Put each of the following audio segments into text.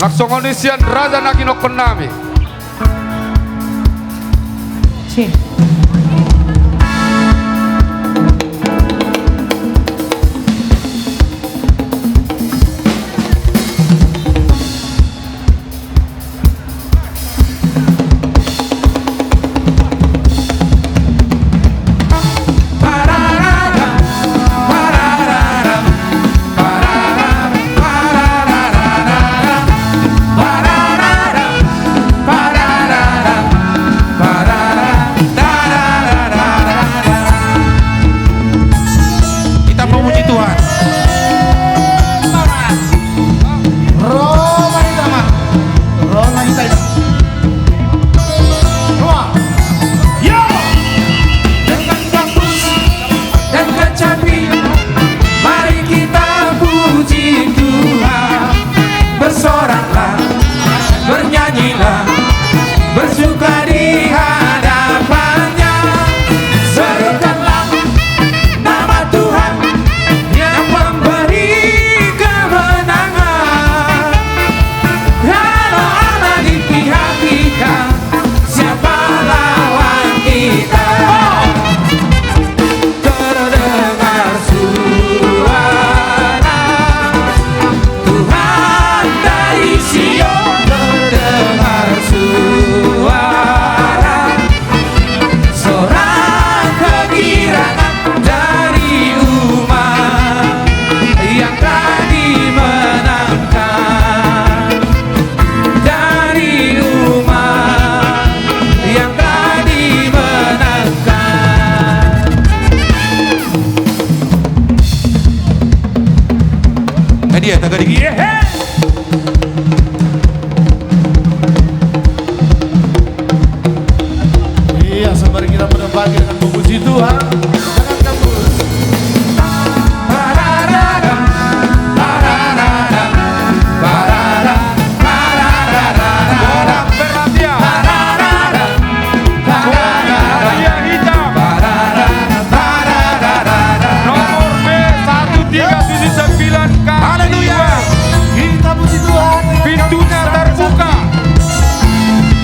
Laksongonisian Raja Nakinok Penami. Cih. Dia tak ada iya, sembari kita menempati dengan memuji Tuhan. Jangan kabur.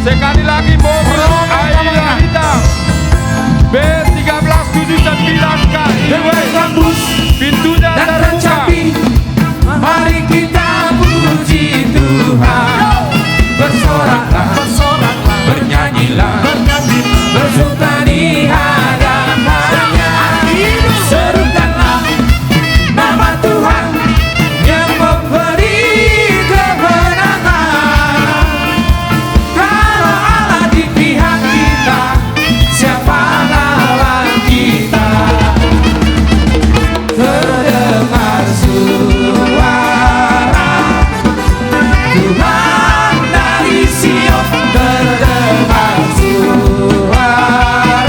Sekali lagi mobil Ayah Hitam B1379K pintunya terbuka. Mari kita puji Tuhan, bersoraklah, bernyanyilah, bersuka di hadapannya, serukanlah nama Tuhan yang memberi kemenangan. Kalau Allah di pihak kita, siapa lawan kita? Terdengar suara Tuhan dari Sion, terdengar suara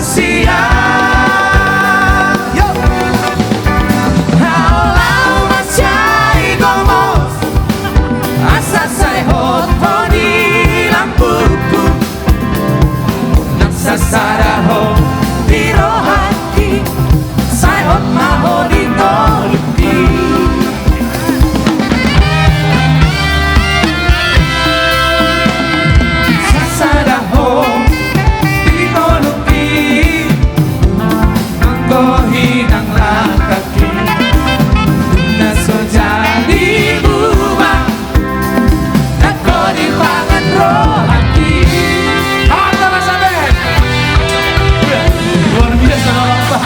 rahasia. Kalau masih gomos, asa saya hoto di lampuku, nasa saraho di rohati, saya hot maho di toluki. Sasaraho di toluki, manggohinang lakaki, naso jadi bunga, nako di pangan rohati. Harta masa band. Luar biasa Lomba.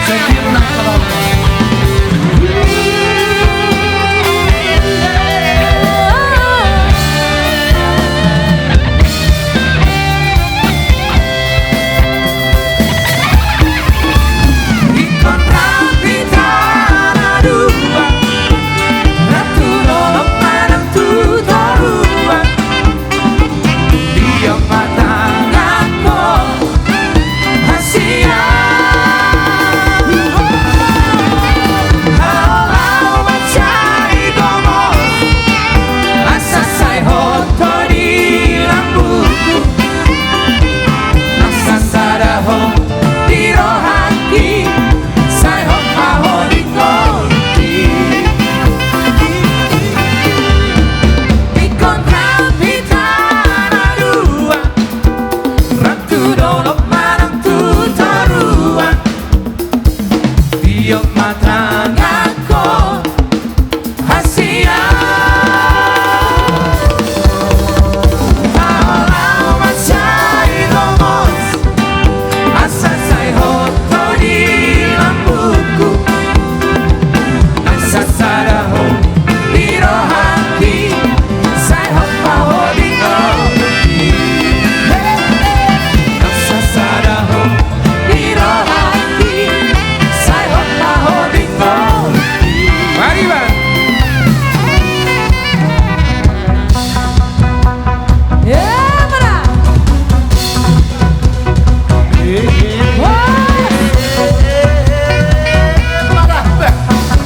Saya kira nak Lomba. Ikon rapi tanah dua, ratu nolok manang tutorua, dia matangako hasia. Kalau macai gomos, asa saya hoto di lambuku, asa saraho di rohati, saya hot maho di toluki. Ikon rapi tanah dua, ratu dolok manang tutorua, dia matangako hasia. Kalau macai gomos, asa saya hoto di lambuku, asa saraho di rohati, saya hot maho di toluki. Asa saraho di rohati, saya hot maho di toluki. Mari bang.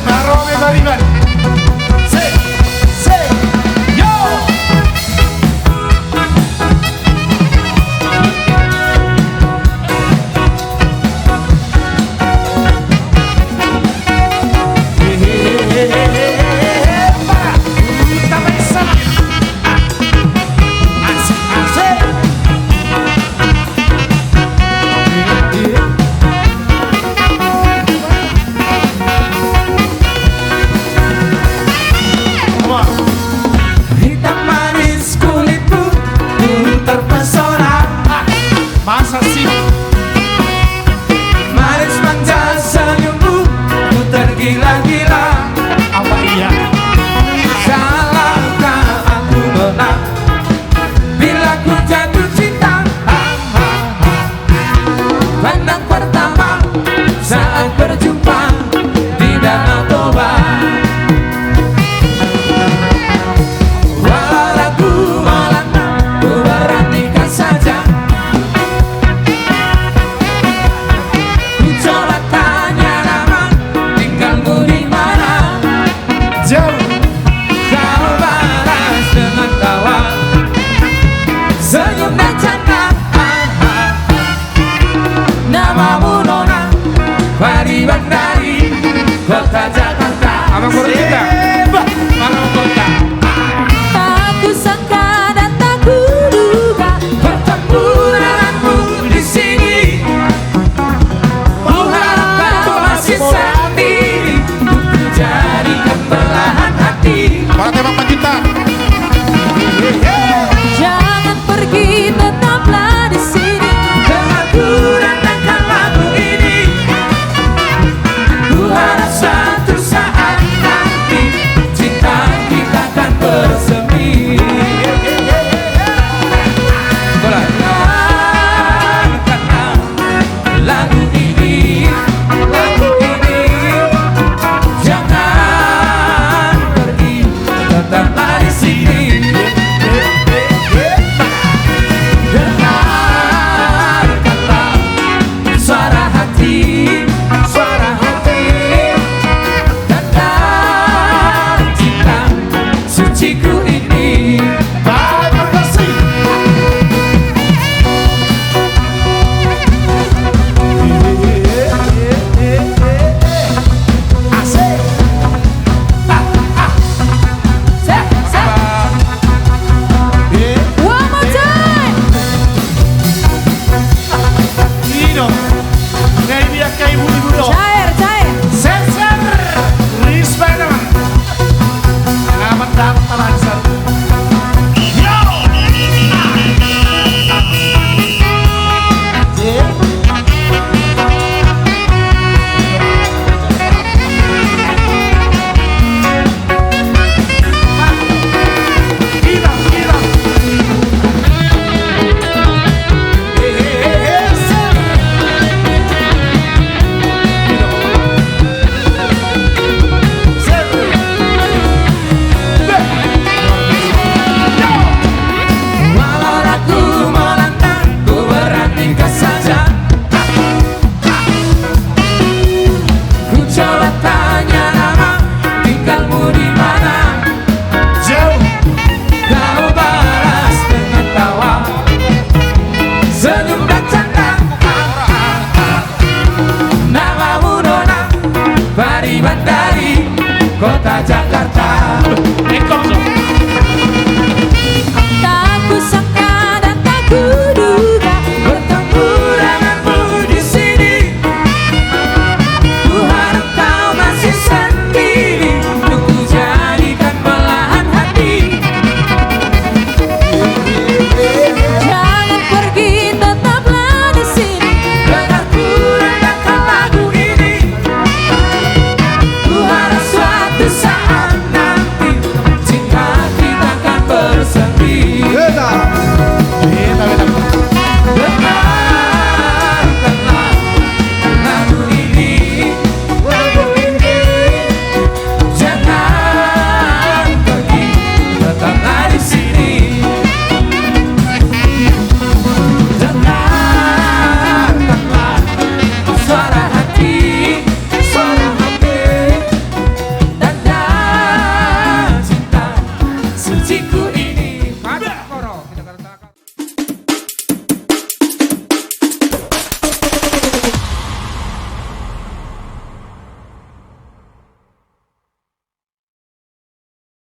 Narome Bariban. Say, yo. Hitam manis kulitmu, ku terpesona. Masa sih? Manis manja senyummu, ku tergila-gila. Apa iya? Salahkah aku menang bila ku jatuh cinta? Pandang pertama saat berjumpa di Danau Toba. Walau ragu melanda, ku berhentikan saja. Ku coba tanya nama, tinggalmu di mana? Jauh. Kau balas dengan tawa, senyum dan canda. Namamu Nona Bariban dari kota Jakarta. Abang Guru kita. Malam kota. Tak kusangka dan tak kuduga Bertemu denganmu di sini. Mengharapkan kau masih sendiri, untuk jadikan belahan hati. Para tembak 4 juta. Jangan pergi, tetaplah di sini.